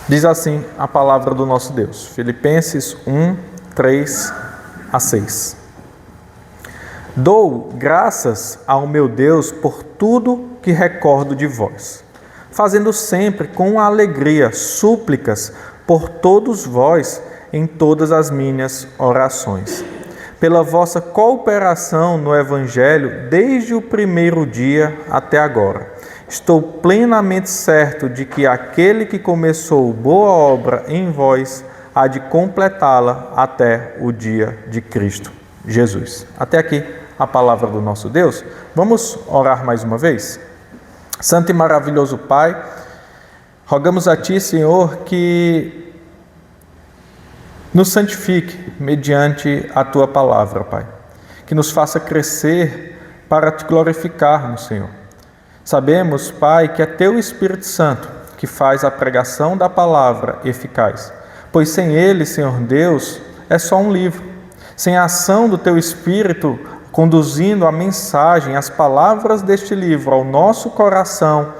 Diz assim a palavra do nosso Deus, Filipenses 1, 3 a 6. Dou graças ao meu Deus por tudo que recordo de vós, fazendo sempre com alegria súplicas por todos vós em todas as minhas orações, pela vossa cooperação no Evangelho desde o primeiro dia até agora. Estou plenamente certo de que aquele que começou boa obra em vós há de completá-la até o dia de Cristo Jesus. Até aqui a palavra do nosso Deus. Vamos orar mais uma vez? Santo e maravilhoso Pai, rogamos a Ti, Senhor, que nos santifique mediante a Tua palavra, Pai. Que nos faça crescer para Te glorificarmos, Senhor. Sabemos, Pai, que é Teu Espírito Santo que faz a pregação da palavra eficaz, pois sem Ele, Senhor Deus, é só um livro. Sem a ação do Teu Espírito conduzindo a mensagem, as palavras deste livro ao nosso coração,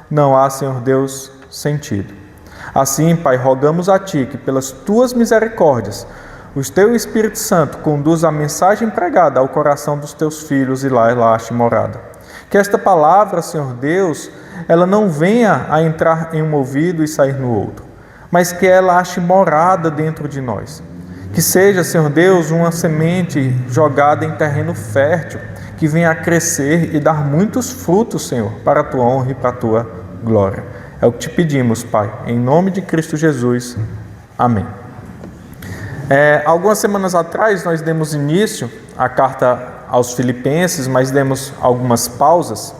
não há, Senhor Deus, sentido. Assim, Pai, rogamos a Ti que pelas Tuas misericórdias, o Teu Espírito Santo conduza a mensagem pregada ao coração dos Teus filhos e lá ache morada. Que esta palavra, Senhor Deus, ela não venha a entrar em um ouvido e sair no outro, mas que ela ache morada dentro de nós. Que seja, Senhor Deus, uma semente jogada em terreno fértil, que venha a crescer e dar muitos frutos, Senhor, para a Tua honra e para a Tua glória. É o que Te pedimos, Pai, em nome de Cristo Jesus. Amém. Algumas semanas atrás nós demos início à carta aos Filipenses, mas demos algumas pausas,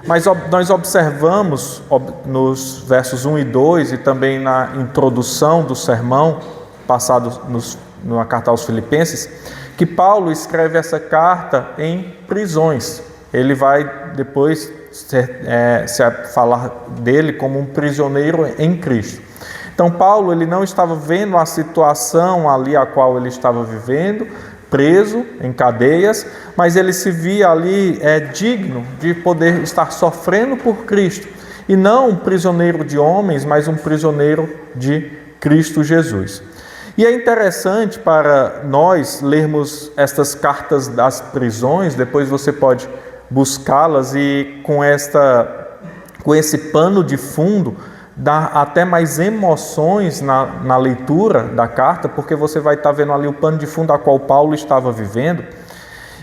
mas nós observamos nos versos 1 e 2 e também na introdução do sermão passado na carta aos Filipenses, que Paulo escreve essa carta em prisões. Ele vai depois falar dele como um prisioneiro em Cristo. Então Paulo ele não estava vendo a situação ali a qual ele estava vivendo, preso em cadeias, mas ele se via ali digno de poder estar sofrendo por Cristo, e não um prisioneiro de homens, mas um prisioneiro de Cristo Jesus. E é interessante para nós lermos estas cartas das prisões, depois você pode buscá-las e com esse pano de fundo, dá até mais emoções na leitura da carta, porque você vai estar vendo ali o pano de fundo a qual Paulo estava vivendo.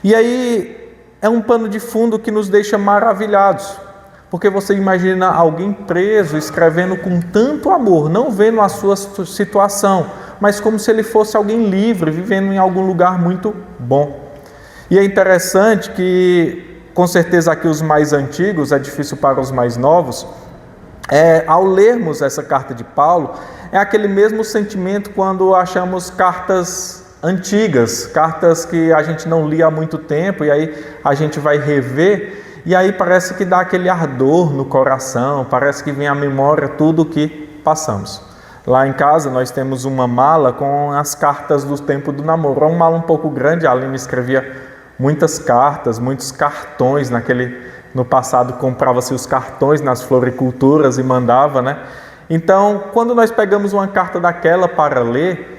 E aí é um pano de fundo que nos deixa maravilhados, porque você imagina alguém preso, escrevendo com tanto amor, não vendo a sua situação, mas como se ele fosse alguém livre, vivendo em algum lugar muito bom. E é interessante que, com certeza aqui os mais antigos, é difícil para os mais novos, ao lermos essa carta de Paulo, é aquele mesmo sentimento quando achamos cartas antigas, cartas que a gente não lia há muito tempo, e aí a gente vai rever, e aí parece que dá aquele ardor no coração, parece que vem à memória tudo o que passamos. Lá em casa nós temos uma mala com as cartas do tempo do namoro, é uma mala um pouco grande, a Aline escrevia muitas cartas, muitos cartões no passado comprava-se os cartões nas floriculturas e mandava, né? Então, quando nós pegamos uma carta daquela para ler,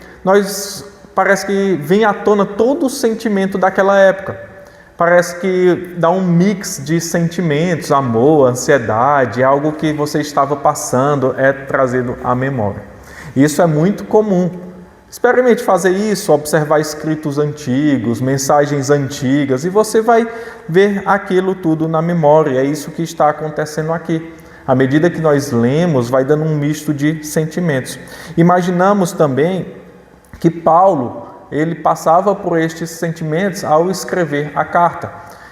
parece que vem à tona todo o sentimento daquela época. Parece que dá um mix de sentimentos, amor, ansiedade, algo que você estava passando é trazido à memória. Isso é muito comum. Experimente fazer isso, observar escritos antigos, mensagens antigas, e você vai ver aquilo tudo na memória. É isso que está acontecendo aqui. À medida que nós lemos, vai dando um misto de sentimentos. Imaginamos também que Paulo, ele passava por estes sentimentos ao escrever a carta.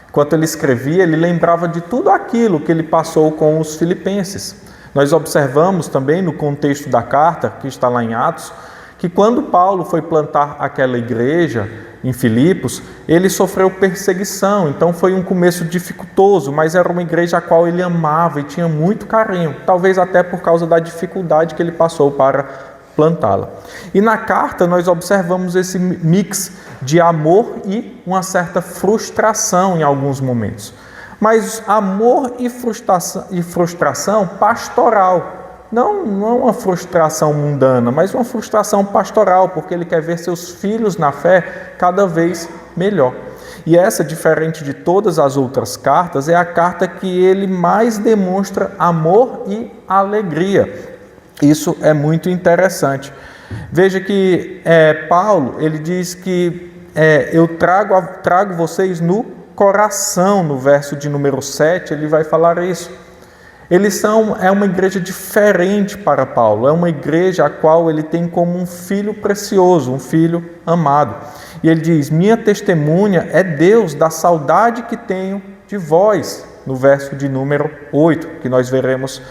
Enquanto ele escrevia, ele lembrava de tudo aquilo que ele passou com os filipenses. Nós observamos também no contexto da carta, que está lá em Atos, que quando Paulo foi plantar aquela igreja em Filipos, ele sofreu perseguição, então foi um começo dificultoso, mas era uma igreja a qual ele amava e tinha muito carinho, talvez até por causa da dificuldade que ele passou para plantá-la. E na carta nós observamos esse mix de amor e uma certa frustração em alguns momentos, mas amor e frustração pastoral, não uma frustração mundana, mas uma frustração pastoral, porque ele quer ver seus filhos na fé cada vez melhor. E essa, diferente de todas as outras cartas, é a carta que ele mais demonstra amor e alegria. Isso é muito interessante. Veja que Paulo, ele diz que eu trago vocês no coração, no verso de número 7, ele vai falar isso. É uma igreja diferente para Paulo, é uma igreja a qual ele tem como um filho precioso, um filho amado. E ele diz, minha testemunha é Deus da saudade que tenho de vós, no verso de número 8, que nós veremos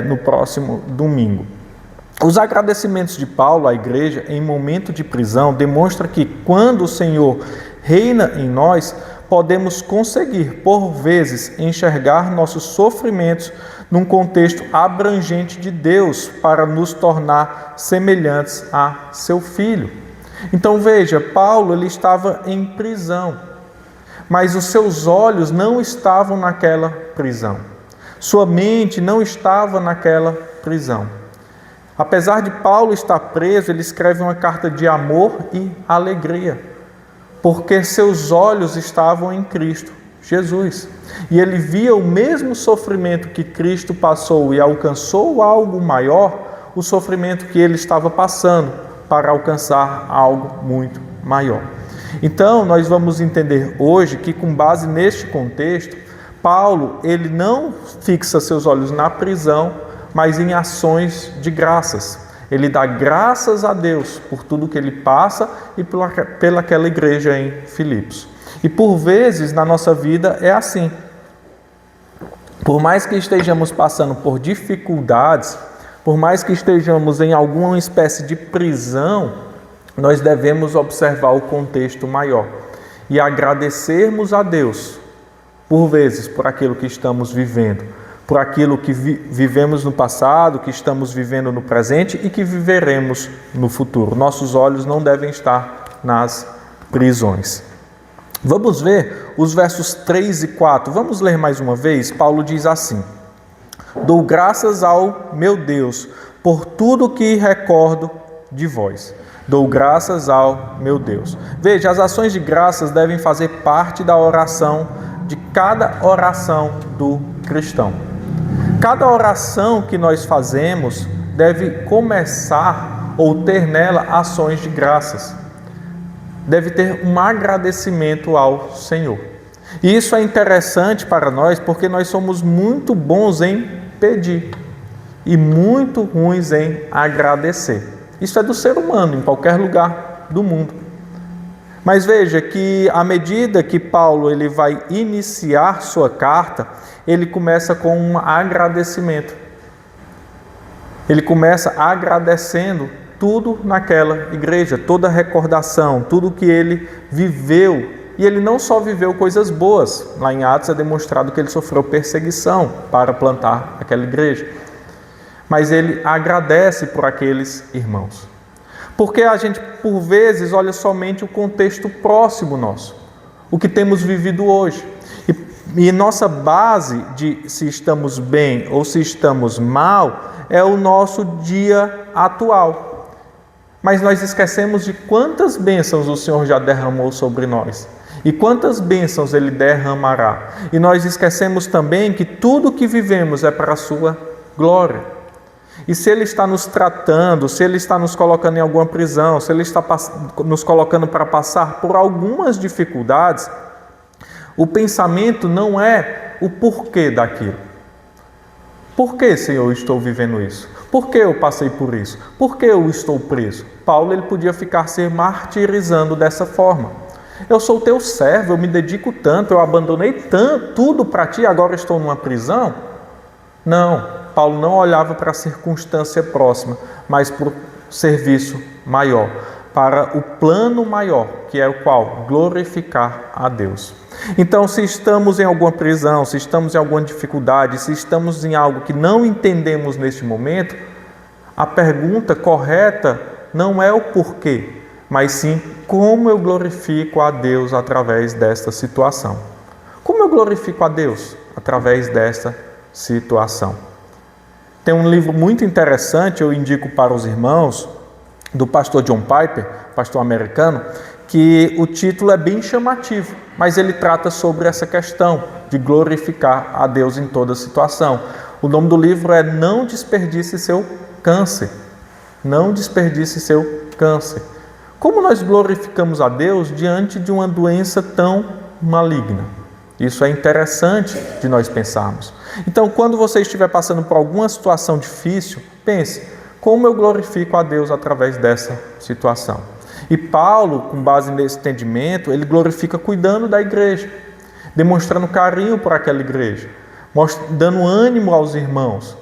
no próximo domingo. Os agradecimentos de Paulo à igreja em momento de prisão demonstram que quando o Senhor reina em nós, podemos conseguir, por vezes, enxergar nossos sofrimentos num contexto abrangente de Deus para nos tornar semelhantes a seu Filho. Então veja, Paulo ele estava em prisão, mas os seus olhos não estavam naquela prisão. Sua mente não estava naquela prisão. Apesar de Paulo estar preso, ele escreve uma carta de amor e alegria, porque seus olhos estavam em Cristo Jesus. E ele via o mesmo sofrimento que Cristo passou e alcançou algo maior, o sofrimento que ele estava passando para alcançar algo muito maior. Então, nós vamos entender hoje que, com base neste contexto, Paulo, ele não fixa seus olhos na prisão, mas em ações de graças. Ele dá graças a Deus por tudo que ele passa e pelaquela igreja em Filipos. E por vezes na nossa vida é assim. Por mais que estejamos passando por dificuldades, por mais que estejamos em alguma espécie de prisão, nós devemos observar o contexto maior e agradecermos a Deus, por vezes, por aquilo que estamos vivendo, por aquilo que vivemos no passado, que estamos vivendo no presente e que viveremos no futuro. Nossos olhos não devem estar nas prisões. Vamos ver os versos 3 e 4. Vamos ler mais uma vez. Paulo diz assim: dou graças ao meu Deus por tudo que recordo de vós. Dou graças ao meu Deus. Veja, as ações de graças devem fazer parte da oração, de cada oração do cristão. Cada oração que nós fazemos deve começar ou ter nela ações de graças. Deve ter um agradecimento ao Senhor. E isso é interessante para nós porque nós somos muito bons em pedir e muito ruins em agradecer. Isso é do ser humano em qualquer lugar do mundo. Mas veja que à medida que Paulo ele vai iniciar sua carta, ele começa com um agradecimento. Ele começa agradecendo tudo naquela igreja, toda a recordação, tudo que ele viveu. E ele não só viveu coisas boas, lá em Atos é demonstrado que ele sofreu perseguição para plantar aquela igreja. Mas ele agradece por aqueles irmãos. Porque a gente, por vezes, olha somente o contexto próximo nosso, o que temos vivido hoje. E nossa base de se estamos bem ou se estamos mal é o nosso dia atual. Mas nós esquecemos de quantas bênçãos o Senhor já derramou sobre nós. E quantas bênçãos Ele derramará. E nós esquecemos também que tudo que vivemos é para a sua glória. E se Ele está nos tratando, se Ele está nos colocando em alguma prisão, se Ele está nos colocando para passar por algumas dificuldades, o pensamento não é o porquê daquilo. Por que, Senhor, eu estou vivendo isso? Por que eu passei por isso? Por que eu estou preso? Paulo ele podia ficar se martirizando dessa forma. Eu sou teu servo, eu me dedico tanto, eu abandonei tudo para ti, agora estou numa prisão? Não, Paulo não olhava para a circunstância próxima, mas para o serviço maior, para o plano maior, que é o qual? Glorificar a Deus. Então, se estamos em alguma prisão, se estamos em alguma dificuldade, se estamos em algo que não entendemos neste momento, a pergunta correta não é o porquê, mas sim como eu glorifico a Deus através desta situação. Como eu glorifico a Deus através desta situação? Tem um livro muito interessante, eu indico para os irmãos, do pastor John Piper, pastor americano, que o título é bem chamativo, mas ele trata sobre essa questão de glorificar a Deus em toda situação. O nome do livro é Não Desperdice Seu Câncer. Não desperdice seu câncer. Como nós glorificamos a Deus diante de uma doença tão maligna? Isso é interessante de nós pensarmos. Então, quando você estiver passando por alguma situação difícil, pense, como eu glorifico a Deus através dessa situação? E Paulo, com base nesse entendimento, ele glorifica cuidando da igreja, demonstrando carinho por aquela igreja, dando ânimo aos irmãos,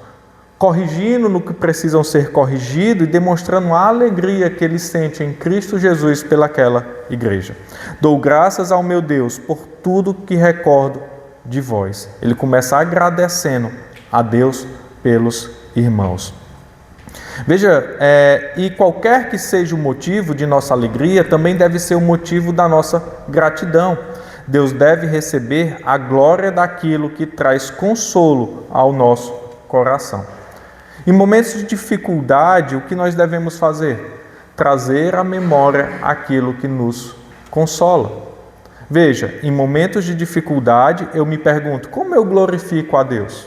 corrigindo no que precisam ser corrigidos e demonstrando a alegria que ele sente em Cristo Jesus pelaquela igreja. Dou graças ao meu Deus por tudo que recordo de vós. Ele começa agradecendo a Deus pelos irmãos. Veja, e qualquer que seja o motivo de nossa alegria, também deve ser o motivo da nossa gratidão. Deus deve receber a glória daquilo que traz consolo ao nosso coração. Em momentos de dificuldade, o que nós devemos fazer? Trazer à memória aquilo que nos consola. Veja, em momentos de dificuldade, eu me pergunto, como eu glorifico a Deus?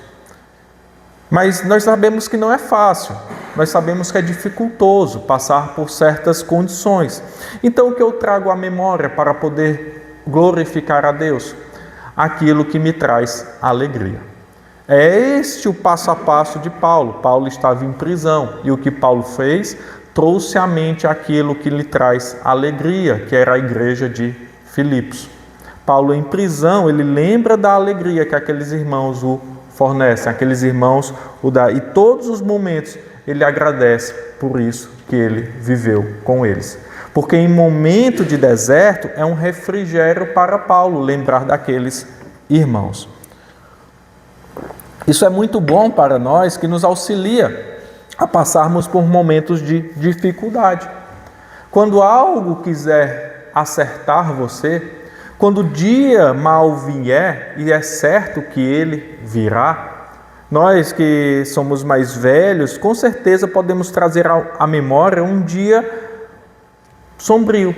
Mas nós sabemos que não é fácil, nós sabemos que é dificultoso passar por certas condições. Então, o que eu trago à memória para poder glorificar a Deus? Aquilo que me traz alegria. É este o passo a passo de Paulo. Paulo estava em prisão e o que Paulo fez? Trouxe à mente aquilo que lhe traz alegria, que era a igreja de Filipos. Paulo em prisão, ele lembra da alegria que aqueles irmãos o fornecem, aqueles irmãos o dão. E todos os momentos ele agradece por isso que ele viveu com eles. Porque em momento de deserto é um refrigério para Paulo lembrar daqueles irmãos. Isso é muito bom para nós, que nos auxilia a passarmos por momentos de dificuldade. Quando algo quiser acertar você, quando o dia mal vier, e é certo que ele virá, nós que somos mais velhos, com certeza podemos trazer à memória um dia sombrio,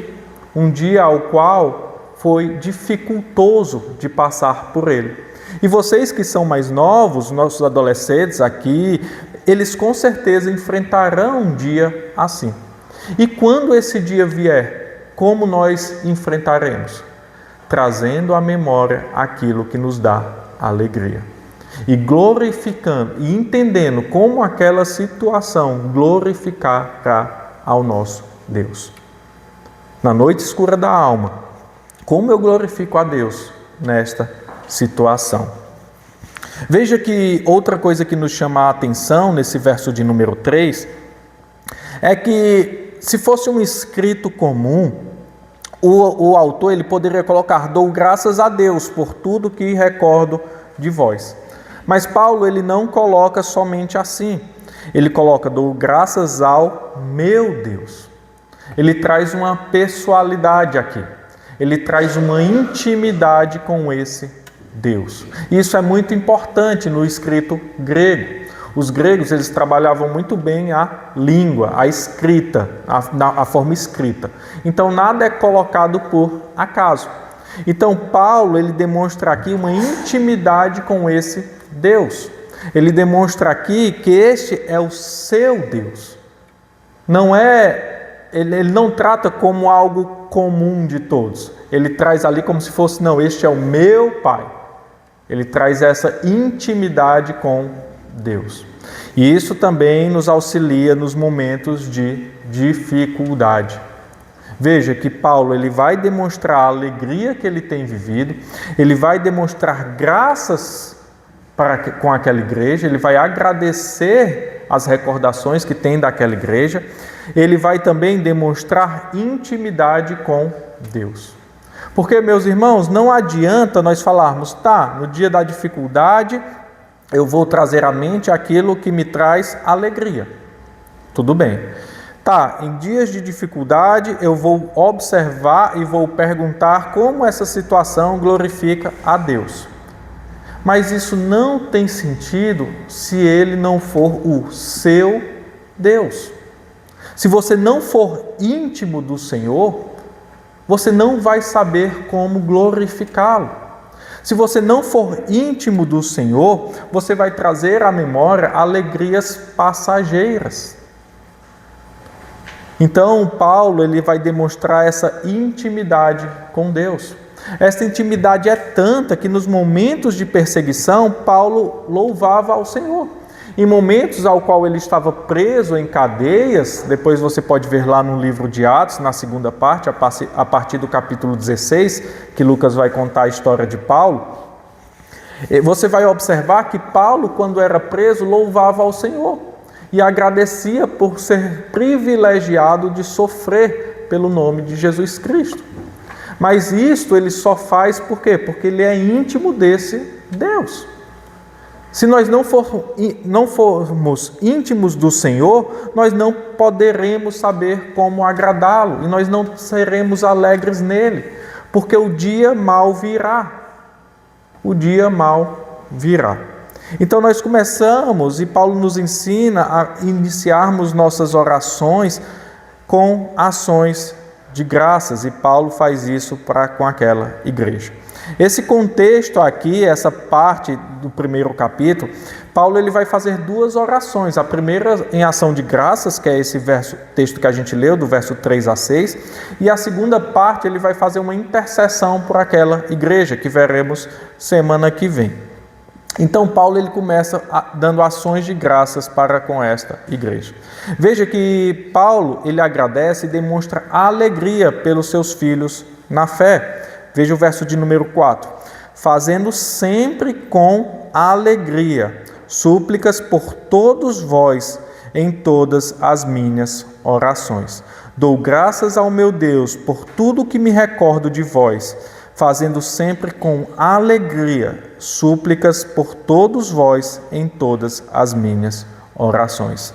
um dia ao qual foi dificultoso de passar por ele. E vocês que são mais novos, nossos adolescentes aqui, eles com certeza enfrentarão um dia assim. E quando esse dia vier, como nós enfrentaremos? Trazendo à memória aquilo que nos dá alegria. E glorificando e entendendo como aquela situação glorificará ao nosso Deus. Na noite escura da alma, como eu glorifico a Deus nesta situação? Veja que outra coisa que nos chama a atenção nesse verso de número 3 é que se fosse um escrito comum, o autor ele poderia colocar: dou graças a Deus por tudo que recordo de vós. Mas Paulo ele não coloca somente assim. Ele coloca: dou graças ao meu Deus. Ele traz uma pessoalidade aqui. Ele traz uma intimidade com esse Deus. Isso é muito importante no escrito grego. Os gregos eles trabalhavam muito bem a língua, a escrita, a forma escrita. Então nada é colocado por acaso. Então Paulo ele demonstra aqui uma intimidade com esse Deus. Ele demonstra aqui que este é o seu Deus. Não é, ele não trata como algo comum de todos. Ele traz ali como se fosse, não, este é o meu Pai. Ele traz essa intimidade com Deus. E isso também nos auxilia nos momentos de dificuldade. Veja que Paulo ele vai demonstrar a alegria que ele tem vivido, ele vai demonstrar graças com aquela igreja, ele vai agradecer as recordações que tem daquela igreja, ele vai também demonstrar intimidade com Deus. Porque, meus irmãos, não adianta nós falarmos, tá, no dia da dificuldade eu vou trazer à mente aquilo que me traz alegria. Tudo bem. Tá, em dias de dificuldade eu vou observar e vou perguntar como essa situação glorifica a Deus. Mas isso não tem sentido se ele não for o seu Deus. Se você não for íntimo do Senhor, você não vai saber como glorificá-lo. Se você não for íntimo do Senhor, você vai trazer à memória alegrias passageiras. Então, Paulo ele vai demonstrar essa intimidade com Deus. Essa intimidade é tanta que nos momentos de perseguição, Paulo louvava ao Senhor. Em momentos ao qual ele estava preso em cadeias, depois você pode ver lá no livro de Atos, na segunda parte, a partir do capítulo 16, que Lucas vai contar a história de Paulo, você vai observar que Paulo, quando era preso, louvava ao Senhor e agradecia por ser privilegiado de sofrer pelo nome de Jesus Cristo. Mas isto ele só faz por quê? Porque ele é íntimo desse Deus. Se nós não formos íntimos do Senhor, nós não poderemos saber como agradá-lo e nós não seremos alegres nele, porque o dia mal virá. O dia mal virá. Então nós começamos, e Paulo nos ensina a iniciarmos nossas orações com ações de graças, e Paulo faz isso com aquela igreja. Esse contexto aqui, essa parte do primeiro capítulo, Paulo ele vai fazer duas orações. A primeira em ação de graças, que é esse texto que a gente leu, do verso 3 a 6, e a segunda parte ele vai fazer uma intercessão por aquela igreja, que veremos semana que vem. Então Paulo ele começa dando ações de graças para com esta igreja. Veja que Paulo ele agradece e demonstra alegria pelos seus filhos na fé. Veja o verso de número 4. Fazendo sempre com alegria súplicas por todos vós em todas as minhas orações. Dou graças ao meu Deus por tudo que me recordo de vós, fazendo sempre com alegria súplicas por todos vós em todas as minhas orações.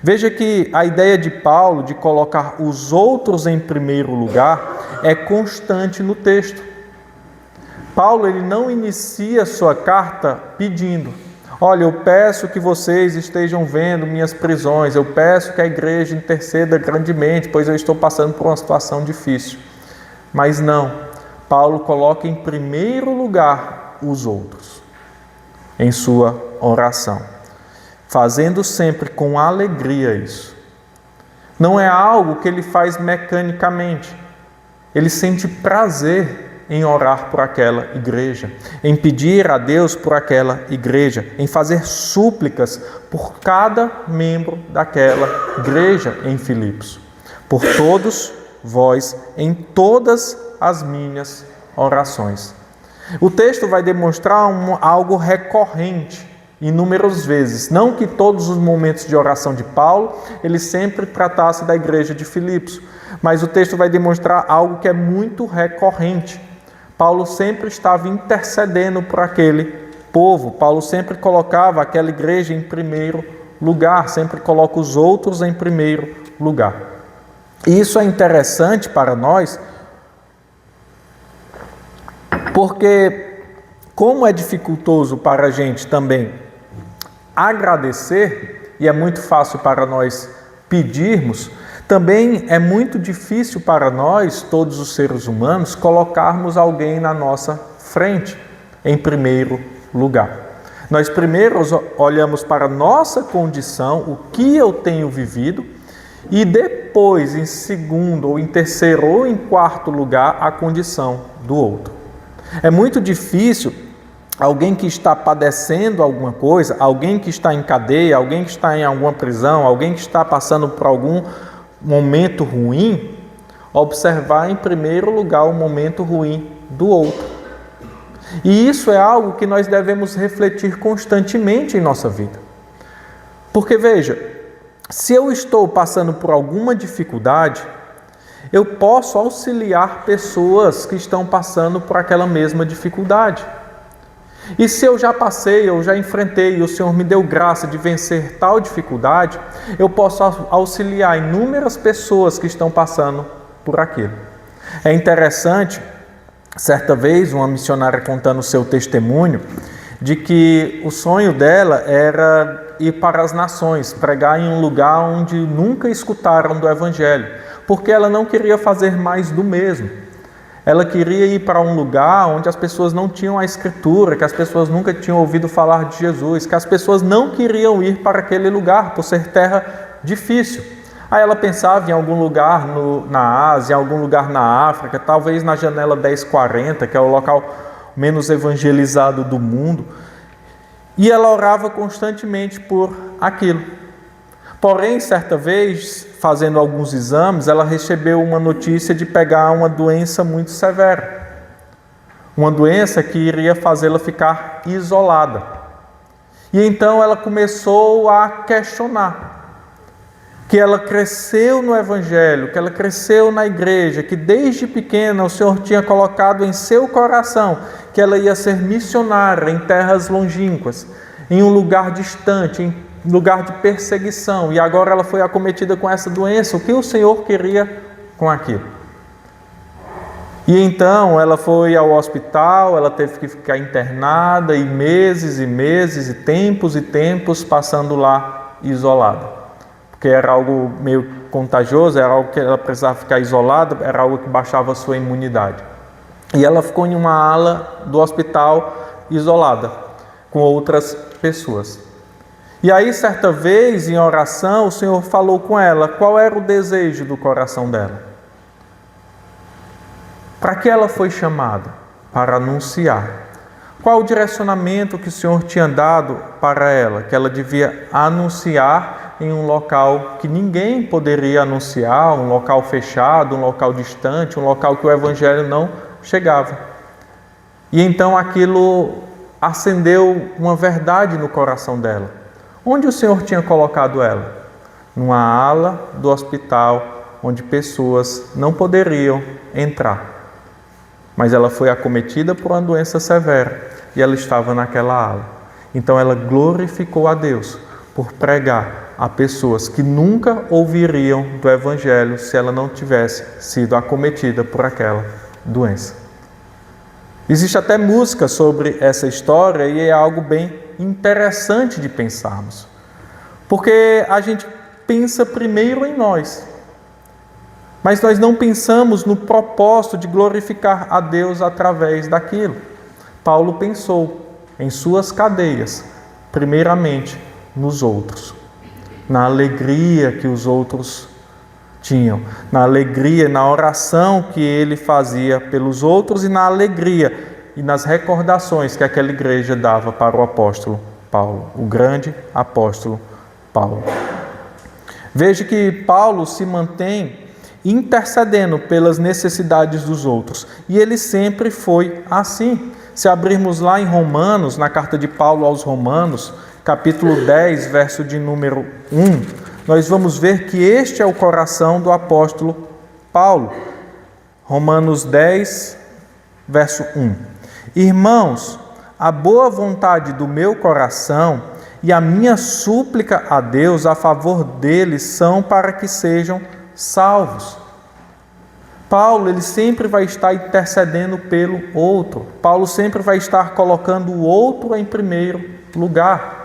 Veja que a ideia de Paulo de colocar os outros em primeiro lugar é constante no texto. Paulo ele não inicia sua carta pedindo: olha, eu peço que vocês estejam vendo minhas prisões, eu peço que a igreja interceda grandemente, pois eu estou passando por uma situação difícil. Mas não, Paulo coloca em primeiro lugar os outros em sua oração, fazendo sempre com alegria isso. Não é algo que ele faz mecanicamente. Ele sente prazer em orar por aquela igreja, em pedir a Deus por aquela igreja, em fazer súplicas por cada membro daquela igreja em Filipos, por todos vós em todas as minhas orações. O texto vai demonstrar algo recorrente inúmeras vezes. Não que todos os momentos de oração de Paulo, ele sempre tratasse da igreja de Filipos, mas o texto vai demonstrar algo que é muito recorrente. Paulo sempre estava intercedendo por aquele povo. Paulo sempre colocava aquela igreja em primeiro lugar, sempre coloca os outros em primeiro lugar. E isso é interessante para nós, porque como é dificultoso para a gente também agradecer, e é muito fácil para nós pedirmos, também é muito difícil para nós, todos os seres humanos, colocarmos alguém na nossa frente, em primeiro lugar. Nós primeiro olhamos para a nossa condição, o que eu tenho vivido, e depois, em segundo, ou em terceiro, ou em quarto lugar, a condição do outro. É muito difícil alguém que está padecendo alguma coisa, alguém que está em cadeia, alguém que está em alguma prisão, alguém que está passando por algum momento ruim, observar em primeiro lugar o momento ruim do outro. E isso é algo que nós devemos refletir constantemente em nossa vida. Porque veja, se eu estou passando por alguma dificuldade, eu posso auxiliar pessoas que estão passando por aquela mesma dificuldade. E se eu já passei, eu já enfrentei, e o Senhor me deu graça de vencer tal dificuldade, eu posso auxiliar inúmeras pessoas que estão passando por aquilo. É interessante, certa vez, uma missionária contando o seu testemunho, de que o sonho dela era ir para as nações, pregar em um lugar onde nunca escutaram do Evangelho, porque ela não queria fazer mais do mesmo. Ela queria ir para um lugar onde as pessoas não tinham a Escritura, que as pessoas nunca tinham ouvido falar de Jesus, que as pessoas não queriam ir para aquele lugar por ser terra difícil. Aí ela pensava em algum lugar na Ásia, em algum lugar na África, talvez na janela 1040, que é o local menos evangelizado do mundo. E ela orava constantemente por aquilo. Porém, certa vez, fazendo alguns exames, ela recebeu uma notícia de pegar uma doença muito severa. Uma doença que iria fazê-la ficar isolada. E então ela começou a questionar. Que ela cresceu no Evangelho, que ela cresceu na igreja, que desde pequena o Senhor tinha colocado em seu coração que ela ia ser missionária em terras longínquas, em um lugar distante, em lugar de perseguição, e agora ela foi acometida com essa doença. O que o Senhor queria com aquilo? E então ela foi ao hospital, ela teve que ficar internada, e meses, e tempos passando lá isolada. Porque era algo meio contagioso, era algo que ela precisava ficar isolada, era algo que baixava a sua imunidade. E ela ficou em uma ala do hospital isolada, com outras pessoas. E aí, certa vez, em oração, o Senhor falou com ela qual era o desejo do coração dela. Para que ela foi chamada? Para anunciar. Qual o direcionamento que o Senhor tinha dado para ela? Que ela devia anunciar em um local que ninguém poderia anunciar, um local fechado, um local distante, um local que o Evangelho não chegava. E então aquilo acendeu uma verdade no coração dela. Onde o Senhor tinha colocado ela? Numa ala do hospital, onde pessoas não poderiam entrar. Mas ela foi acometida por uma doença severa e ela estava naquela ala. Então ela glorificou a Deus por pregar a pessoas que nunca ouviriam do Evangelho se ela não tivesse sido acometida por aquela doença. Existe até música sobre essa história e é algo bem interessante de pensarmos. Porque a gente pensa primeiro em nós. Mas nós não pensamos no propósito de glorificar a Deus através daquilo. Paulo pensou em suas cadeias, primeiramente nos outros, na alegria que os outros tinham, na alegria, na oração que ele fazia pelos outros e na alegria e nas recordações que aquela igreja dava para o apóstolo Paulo, o grande apóstolo Paulo. Veja que Paulo se mantém intercedendo pelas necessidades dos outros. E ele sempre foi assim. Se abrirmos lá em Romanos, na carta de Paulo aos Romanos, capítulo 10, verso de número 1, nós vamos ver que este é o coração do apóstolo Paulo. Romanos 10, verso 1. Irmãos, a boa vontade do meu coração e a minha súplica a Deus a favor deles são para que sejam salvos. Paulo, ele sempre vai estar intercedendo pelo outro. Paulo sempre vai estar colocando o outro em primeiro lugar.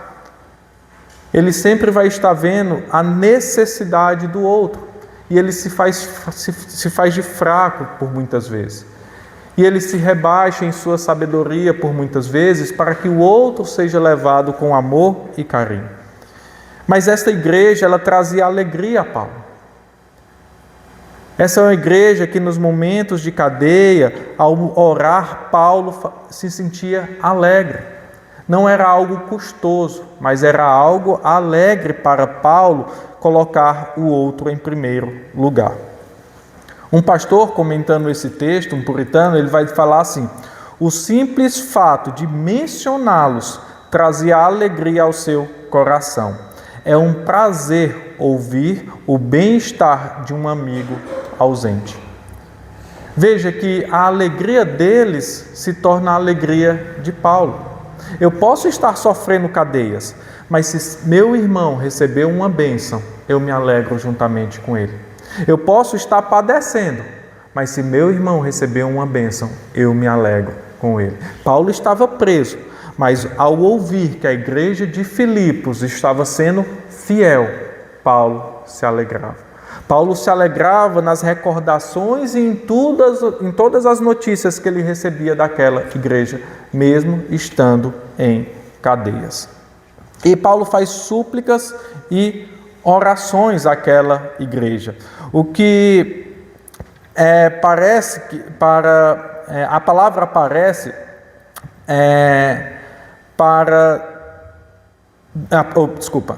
Ele sempre vai estar vendo a necessidade do outro. E ele se faz de fraco por muitas vezes. E ele se rebaixa em sua sabedoria por muitas vezes para que o outro seja levado com amor e carinho. Mas esta igreja, ela trazia alegria a Paulo. Essa é uma igreja que nos momentos de cadeia, ao orar, Paulo se sentia alegre. Não era algo custoso, mas era algo alegre para Paulo colocar o outro em primeiro lugar. Um pastor, comentando esse texto, um puritano, ele vai falar assim: o simples fato de mencioná-los trazia alegria ao seu coração. É um prazer ouvir o bem-estar de um amigo ausente. Veja que a alegria deles se torna a alegria de Paulo. Eu posso estar sofrendo cadeias, mas se meu irmão receber uma bênção, eu me alegro juntamente com ele. Eu posso estar padecendo, mas se meu irmão receber uma bênção, eu me alegro com ele. Paulo estava preso, Mas ao ouvir que a igreja de Filipos estava sendo fiel, Paulo se alegrava. Paulo se alegrava nas recordações e em todas as notícias que ele recebia daquela igreja, mesmo estando em cadeias. E Paulo faz súplicas e orações àquela igreja. O que parece que a palavra aparece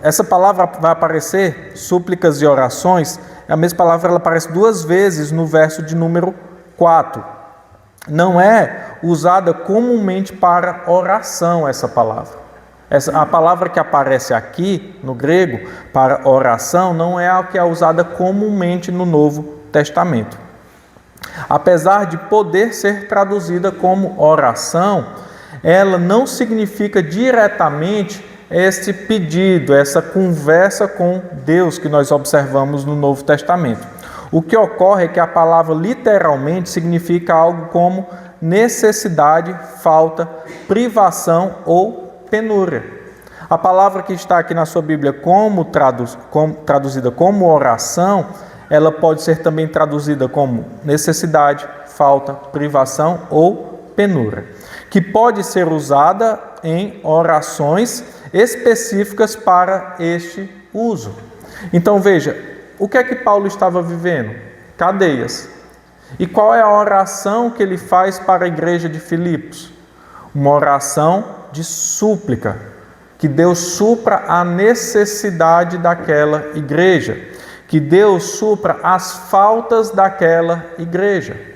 essa palavra vai aparecer, súplicas e orações, a mesma palavra ela aparece 2 vezes no verso de número 4. Não é usada comumente para oração essa palavra. A palavra que aparece aqui no grego para oração não é a que é usada comumente no Novo Testamento. Apesar de poder ser traduzida como oração, ela não significa diretamente esse pedido, essa conversa com Deus que nós observamos no Novo Testamento. O que ocorre é que a palavra literalmente significa algo como necessidade, falta, privação ou penúria. A palavra que está aqui na sua Bíblia traduzida como oração, ela pode ser também traduzida como necessidade, falta, privação ou penúria, que pode ser usada em orações específicas para este uso. Então veja, o que é que Paulo estava vivendo? Cadeias. E qual é a oração que ele faz para a igreja de Filipos? Uma oração de súplica, que Deus supra a necessidade daquela igreja, que Deus supra as faltas daquela igreja.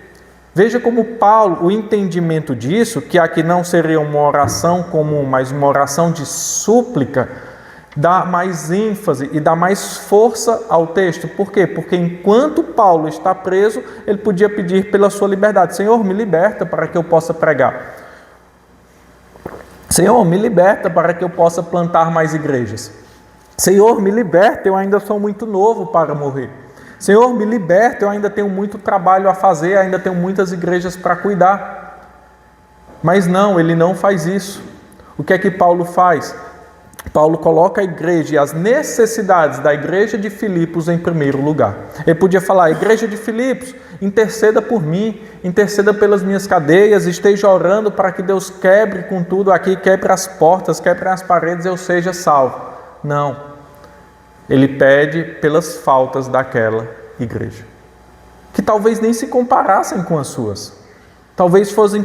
Veja como Paulo, o entendimento disso, que aqui não seria uma oração comum, mas uma oração de súplica, dá mais ênfase e dá mais força ao texto. Por quê? Porque enquanto Paulo está preso, ele podia pedir pela sua liberdade. Senhor, me liberta para que eu possa pregar. Senhor, me liberta para que eu possa plantar mais igrejas. Senhor, me liberta, eu ainda sou muito novo para morrer. Senhor, me liberta, eu ainda tenho muito trabalho a fazer, ainda tenho muitas igrejas para cuidar. Mas não, ele não faz isso. O que é que Paulo faz? Paulo coloca a igreja e as necessidades da igreja de Filipos em primeiro lugar. Ele podia falar, igreja de Filipos, interceda por mim, interceda pelas minhas cadeias, esteja orando para que Deus quebre com tudo aqui, quebre as portas, quebre as paredes, eu seja salvo. Não. Ele pede pelas faltas daquela igreja, que talvez nem se comparassem com as suas. Talvez fossem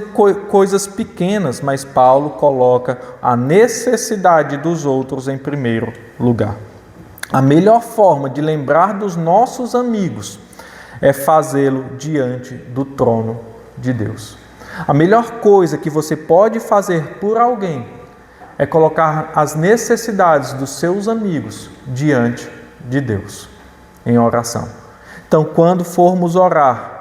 coisas pequenas, mas Paulo coloca a necessidade dos outros em primeiro lugar. A melhor forma de lembrar dos nossos amigos é fazê-lo diante do trono de Deus. A melhor coisa que você pode fazer por alguém é colocar as necessidades dos seus amigos diante de Deus, em oração. Então, quando formos orar,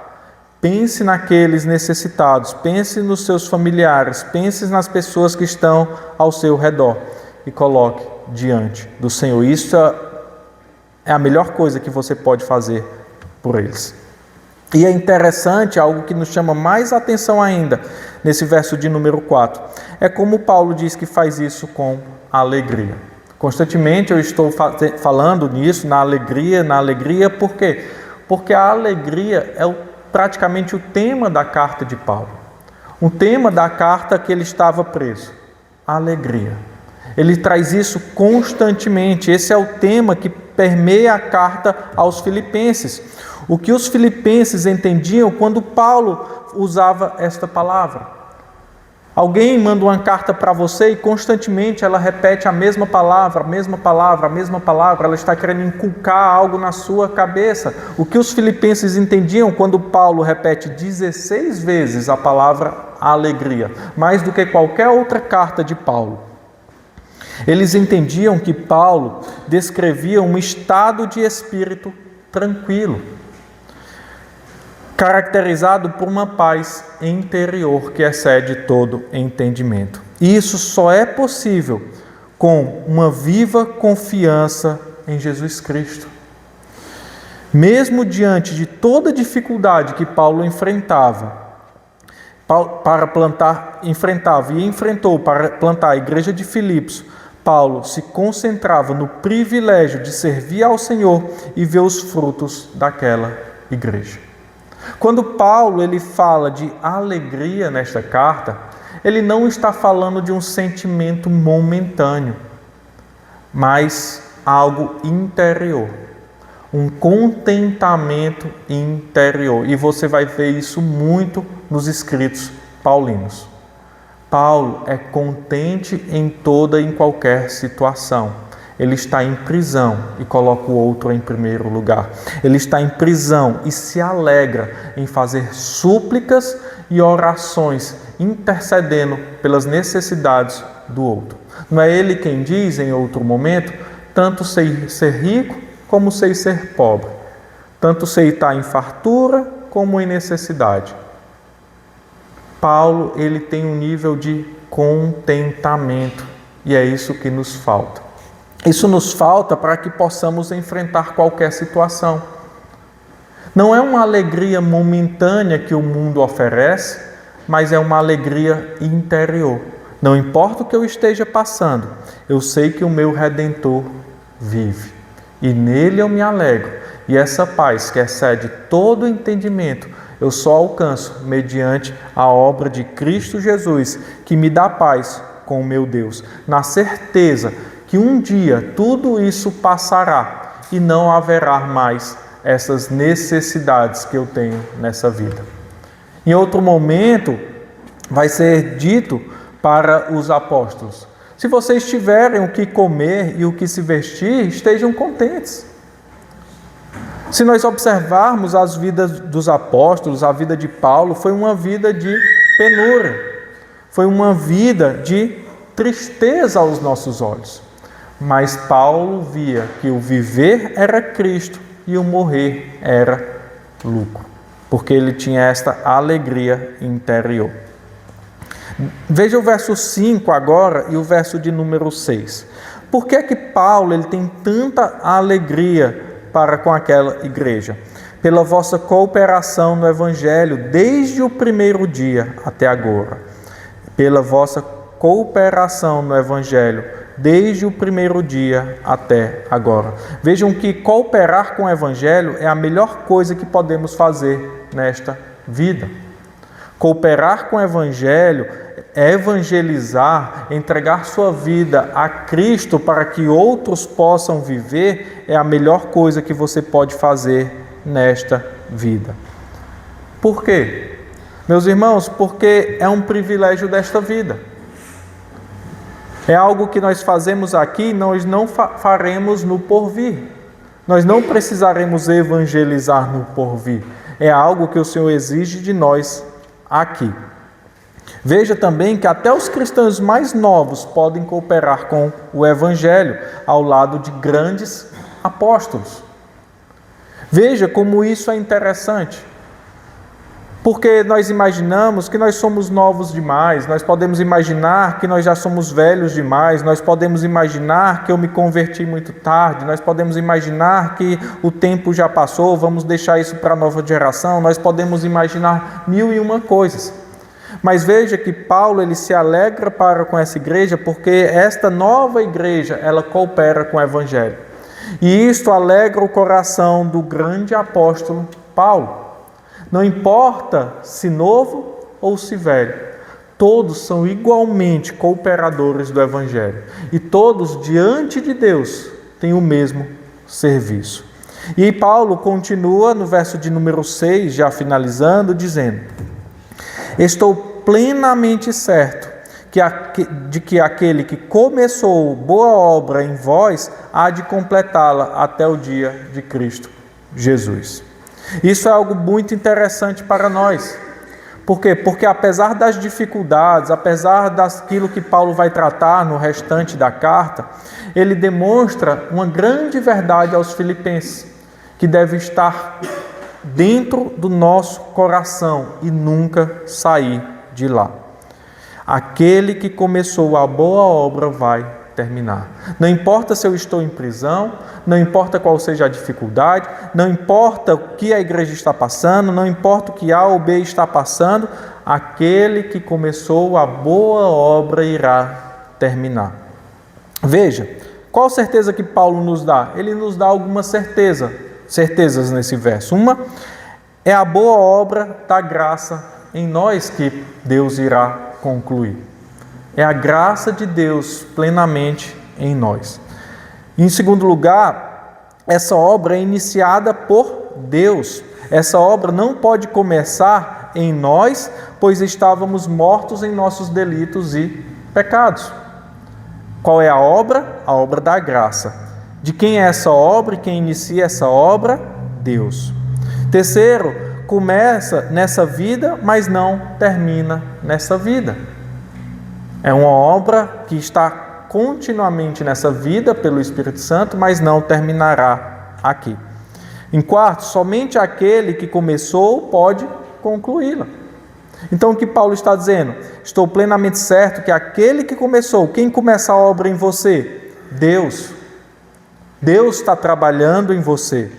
pense naqueles necessitados, pense nos seus familiares, pense nas pessoas que estão ao seu redor e coloque diante do Senhor. Isso é a melhor coisa que você pode fazer por eles. E é interessante, algo que nos chama mais atenção ainda, nesse verso de número 4, é como Paulo diz que faz isso com alegria. Constantemente eu estou falando nisso, na alegria, por quê? Porque a alegria é praticamente o tema da carta de Paulo. O tema da carta que ele estava preso, a alegria. Ele traz isso constantemente, esse é o tema que permeia a carta aos Filipenses. O que os filipenses entendiam quando Paulo usava esta palavra. Alguém manda uma carta para você e constantemente ela repete a mesma palavra, a mesma palavra, a mesma palavra. Ela está querendo inculcar algo na sua cabeça. O que os filipenses entendiam quando Paulo repete 16 vezes a palavra alegria, mais do que qualquer outra carta de Paulo. Eles entendiam que Paulo descrevia um estado de espírito tranquilo, caracterizado por uma paz interior que excede todo entendimento. E isso só é possível com uma viva confiança em Jesus Cristo. Mesmo diante de toda dificuldade que Paulo enfrentava, para plantar, enfrentava e enfrentou para plantar a igreja de Filipos, Paulo se concentrava no privilégio de servir ao Senhor e ver os frutos daquela igreja. Quando Paulo ele fala de alegria nesta carta, ele não está falando de um sentimento momentâneo, mas algo interior, um contentamento interior. E você vai ver isso muito nos escritos paulinos. Paulo é contente em toda e em qualquer situação. Ele está em prisão e coloca o outro em primeiro lugar. Ele está em prisão e se alegra em fazer súplicas e orações, intercedendo pelas necessidades do outro. Não é ele quem diz em outro momento, tanto sei ser rico como sei ser pobre. Tanto sei estar em fartura como em necessidade. Paulo, ele tem um nível de contentamento e é isso que nos falta. Isso nos falta para que possamos enfrentar qualquer situação. Não é uma alegria momentânea que o mundo oferece, mas é uma alegria interior. Não importa o que eu esteja passando, eu sei que o meu Redentor vive e nele eu me alegro. E essa paz que excede todo o entendimento, eu só alcanço mediante a obra de Cristo Jesus, que me dá paz com o meu Deus, na certeza que um dia tudo isso passará e não haverá mais essas necessidades que eu tenho nessa vida. Em outro momento, vai ser dito para os apóstolos: se vocês tiverem o que comer e o que se vestir, estejam contentes. Se nós observarmos as vidas dos apóstolos, a vida de Paulo foi uma vida de penúria, foi uma vida de tristeza aos nossos olhos. Mas Paulo via que o viver era Cristo e o morrer era lucro, porque ele tinha esta alegria interior. Veja o verso 5 agora e o verso de número 6. Por que que Paulo ele tem tanta alegria para com aquela igreja? Pela vossa cooperação no Evangelho desde o primeiro dia até agora. Pela vossa cooperação no Evangelho desde o primeiro dia até agora. Vejam que cooperar com o Evangelho é a melhor coisa que podemos fazer nesta vida. Cooperar com o Evangelho, evangelizar, entregar sua vida a Cristo para que outros possam viver, é a melhor coisa que você pode fazer nesta vida. Por quê? Meus irmãos, porque é um privilégio desta vida. É algo que nós fazemos aqui, nós não faremos no porvir. Nós não precisaremos evangelizar no porvir. É algo que o Senhor exige de nós aqui. Veja também que até os cristãos mais novos podem cooperar com o Evangelho ao lado de grandes apóstolos. Veja como isso é interessante. Porque nós imaginamos que nós somos novos demais, nós podemos imaginar que nós já somos velhos demais, nós podemos imaginar que eu me converti muito tarde, nós podemos imaginar que o tempo já passou, vamos deixar isso para a nova geração, nós podemos imaginar 1001 coisas. Mas veja que Paulo ele se alegra para com essa igreja porque esta nova igreja ela coopera com o Evangelho. E isto alegra o coração do grande apóstolo Paulo. Não importa se novo ou se velho, todos são igualmente cooperadores do Evangelho. E todos, diante de Deus, têm o mesmo serviço. E Paulo continua no verso de número 6, já finalizando, dizendo: estou plenamente certo de que aquele que começou boa obra em vós, há de completá-la até o dia de Cristo Jesus. Isso é algo muito interessante para nós. Por quê? Porque apesar das dificuldades, apesar daquilo que Paulo vai tratar no restante da carta, ele demonstra uma grande verdade aos filipenses, que deve estar dentro do nosso coração e nunca sair de lá. Aquele que começou a boa obra vai terminar. Não importa se eu estou em prisão, não importa qual seja a dificuldade, não importa o que a igreja está passando, não importa o que A ou B está passando, aquele que começou a boa obra irá terminar. Veja, qual certeza que Paulo nos dá? Ele nos dá algumas certezas nesse verso. Uma é a boa obra da graça em nós que Deus irá concluir. É a graça de Deus plenamente em nós. Em segundo lugar, essa obra é iniciada por Deus. Essa obra não pode começar em nós, pois estávamos mortos em nossos delitos e pecados. Qual é a obra? A obra da graça. De quem é essa obra e quem inicia essa obra? Deus. Terceiro, começa nessa vida, mas não termina nessa vida. É uma obra que está continuamente nessa vida pelo Espírito Santo, mas não terminará aqui. Em quarto, somente aquele que começou pode concluí-la. Então o que Paulo está dizendo? Estou plenamente certo que aquele que começou, quem começa a obra em você? Deus. Deus está trabalhando em você.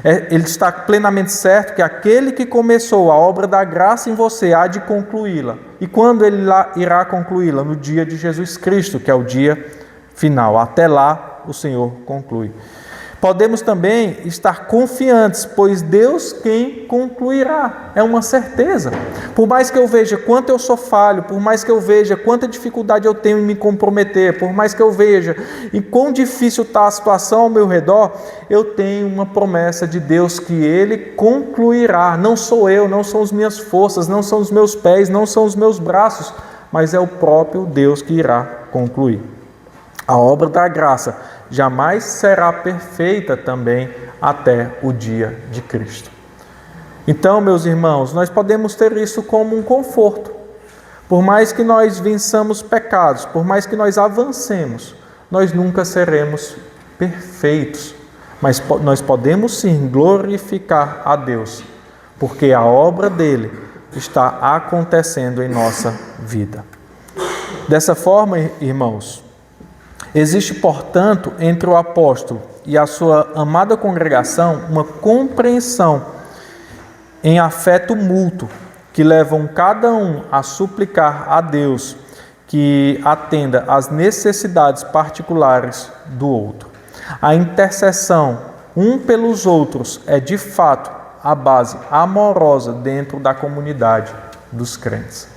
Ele está plenamente certo que aquele que começou a obra da graça em você há de concluí-la. E quando ele irá concluí-la? No dia de Jesus Cristo, que é o dia final. Até lá o Senhor conclui. Podemos também estar confiantes, pois Deus quem concluirá. É uma certeza. Por mais que eu veja quanto eu sou falho, por mais que eu veja quanta dificuldade eu tenho em me comprometer, por mais que eu veja e quão difícil está a situação ao meu redor, eu tenho uma promessa de Deus que Ele concluirá. Não sou eu, não são as minhas forças, não são os meus pés, não são os meus braços, mas é o próprio Deus que irá concluir. A obra da graça jamais será perfeita também até o dia de Cristo. Então, meus irmãos, nós podemos ter isso como um conforto. Por mais que nós vençamos pecados, por mais que nós avancemos, nós nunca seremos perfeitos. Mas nós podemos sim glorificar a Deus, porque a obra dele está acontecendo em nossa vida. Dessa forma, irmãos, existe, portanto, entre o apóstolo e a sua amada congregação uma compreensão em afeto mútuo, que levam cada um a suplicar a Deus que atenda às necessidades particulares do outro. A intercessão um pelos outros é, de fato, a base amorosa dentro da comunidade dos crentes.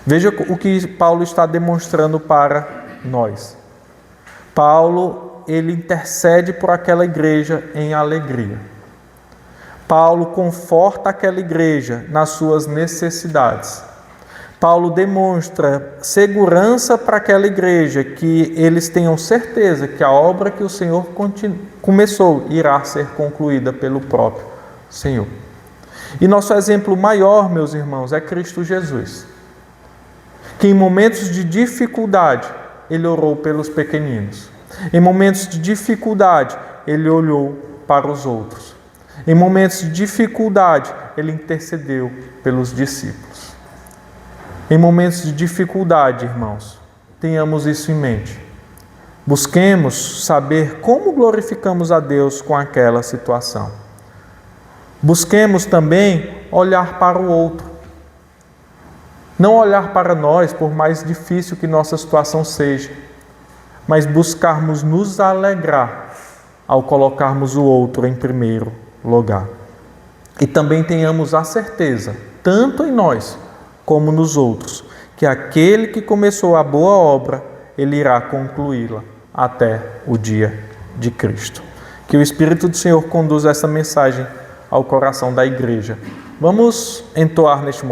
Veja o que Paulo está demonstrando para nós. Paulo, ele intercede por aquela igreja em alegria. Paulo conforta aquela igreja nas suas necessidades. Paulo demonstra segurança para aquela igreja, que eles tenham certeza que a obra que o Senhor começou irá ser concluída pelo próprio Senhor. E nosso exemplo maior, meus irmãos, é Cristo Jesus, que em momentos de dificuldade, ele orou pelos pequeninos. Em momentos de dificuldade, ele olhou para os outros. Em momentos de dificuldade, ele intercedeu pelos discípulos. Em momentos de dificuldade, irmãos, tenhamos isso em mente. Busquemos saber como glorificamos a Deus com aquela situação. Busquemos também olhar para o outro. Não olhar para nós, por mais difícil que nossa situação seja, mas buscarmos nos alegrar ao colocarmos o outro em primeiro lugar. E também tenhamos a certeza, tanto em nós como nos outros, que aquele que começou a boa obra, ele irá concluí-la até o dia de Cristo. Que o Espírito do Senhor conduza essa mensagem ao coração da igreja. Vamos entoar neste momento